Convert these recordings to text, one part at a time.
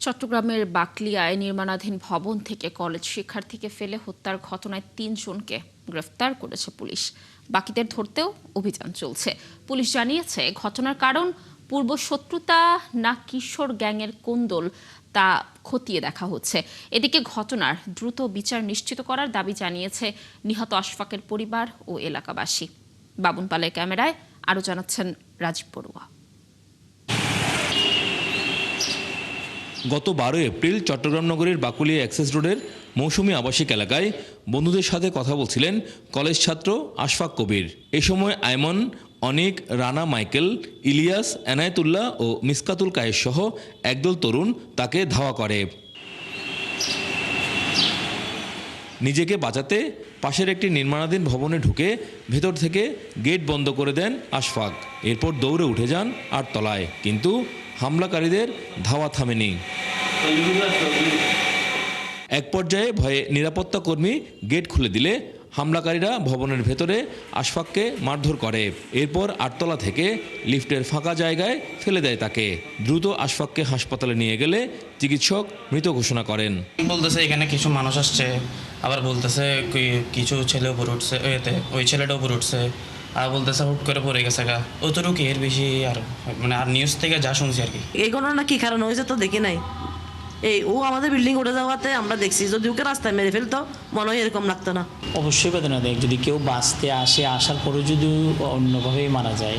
চট্টগ্রামের বাকলিয়ায় নির্মাণাধীন ভবন থেকে কলেজ শিক্ষার্থীকে ফেলে হত্যার ঘটনায় ৩ জনকে গ্রেফতার করেছে পুলিশ। বাকিদের ধরতেও অভিযান চলছে। পুলিশ জানিয়েছে, ঘটনার কারণ পূর্ব শত্রুতা না কিশোর গ্যাংয়ের কোন্দল তা খতিয়ে দেখা হচ্ছে। এদিকে ঘটনার দ্রুত বিচার নিশ্চিত করার দাবি জানিয়েছে নিহত আশফাকের পরিবার ও এলাকাবাসী। বাবুন পালের ক্যামেরায় আরও জানাচ্ছেন রাজীব বড়ুয়া। গত 12 এপ্রিল চট্টগ্রাম নগরীর বাকলিয়া অ্যাক্সেস রোডের মৌসুমী আবাসিক এলাকায় বন্ধুদের সাথে কথা বলছিলেন কলেজ ছাত্র আশফাক কবির। এ সময় আইমন, অনিক, রানা, মাইকেল, ইলিয়াস, এনায়েতুল্লাহ ও মিসকাতুল কায়েস সহ একদল তরুণ তাকে ধাওয়া করে। নিজেকে বাঁচাতে পাশের একটি নির্মাণাধীন ভবনে ঢুকে ভেতর থেকে গেট বন্ধ করে দেন আশফাক। এরপর দৌড়ে উঠে যান 8 তলায়, কিন্তু হামলাকারীদের ধাওয়া থামেনি। এক পর্যায়ে ভয়ে নিরাপত্তা কর্মী গেট খুলে দিলে হামলাকারীরা ভবনের ভেতরে আশফাককে মারধর করে। এরপর 8 তলা থেকে লিফটের ফাঁকা জায়গায় ফেলে দেয় তাকে। দ্রুত আশফাককে হাসপাতালে নিয়ে গেলে চিকিৎসক মৃত ঘোষণা করেন। বলতেছে এখানে কিছু মানুষ আসছে, আবার বলতেছে কিছু ছেলে উপরে উঠছে, ওই ছেলেটা উপরে উঠছে, আর বলতেছে হুট করে পড়ে গেছে গা। অতটুকু, এর বেশি আর মানে আর নিউজ থেকে যা শুনছি আর কি। এই ঘটনা কি কারণ হয়েছে তো দেখি নাই। ও আমাদের বিল্ডিং উঠে যাওয়াতে আমরা দেখছি, যদি ওকে রাস্তায় মেরে ফেলতো মনে হয় এরকম লাগতো না। অবশ্যই বেদনাদায়ক। যদি কেউ বাঁচতে আসার পরে যদি অন্যভাবেই মারা যায়,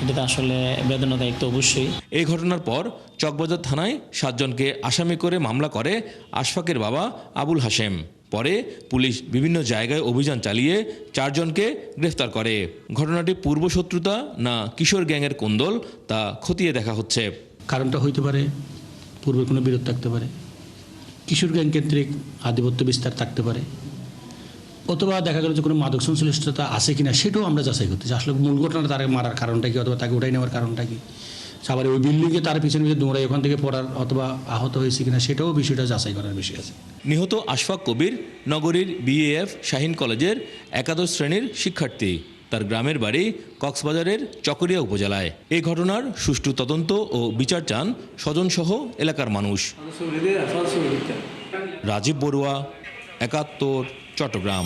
এটা তো আসলে বেদনাদায়ক তো অবশ্যই। এই ঘটনার পর চকবাজার থানায় 7 জনকে আসামি করে মামলা করে আশফাকের বাবা আবুল হাশেম। পরে পুলিশ বিভিন্ন জায়গায় অভিযান চালিয়ে 4 জনকে গ্রেফতার করে। ঘটনাটি পূর্ব শত্রুতা না কিশোর গ্যাংয়ের কোন্দল তা খতিয়ে দেখা হচ্ছে। কারণটা হইতে পারে পূর্বে কোনো বিরোধ থাকতে পারে, কিশোর গ্যাং কেন্দ্রিক আধিপত্য বিস্তার থাকতে পারে, অথবা দেখা গেল যে কোনো মাদক সংশ্লিষ্টতা আছে কিনা সেটাও আমরা যাচাই করতেছি। আসলে মূল ঘটনা তার মারার কারণটা কি, অথবা তাকে উঠাই নেওয়ার কারণটা কি, আবার ওই বিল্ডিংয়ে তার পিছনে দৌড়াই ওখান থেকে পড়ার অথবা আহত হয়েছে কিনা সেটাও বিষয়টা যাচাই করার বিষয় আছে। নিহত আশফাক কবির নগরীর বিএএফ শাহীন কলেজের একাদশ শ্রেণীর শিক্ষার্থী। তার গ্রামের বাড়ি কক্সবাজারের চকরিয়া উপজেলায়। এই ঘটনার সুষ্ঠু তদন্ত ও বিচার চান স্বজনসহ এলাকার মানুষ। রাজীব বড়ুয়া, 71, চট্টগ্রাম।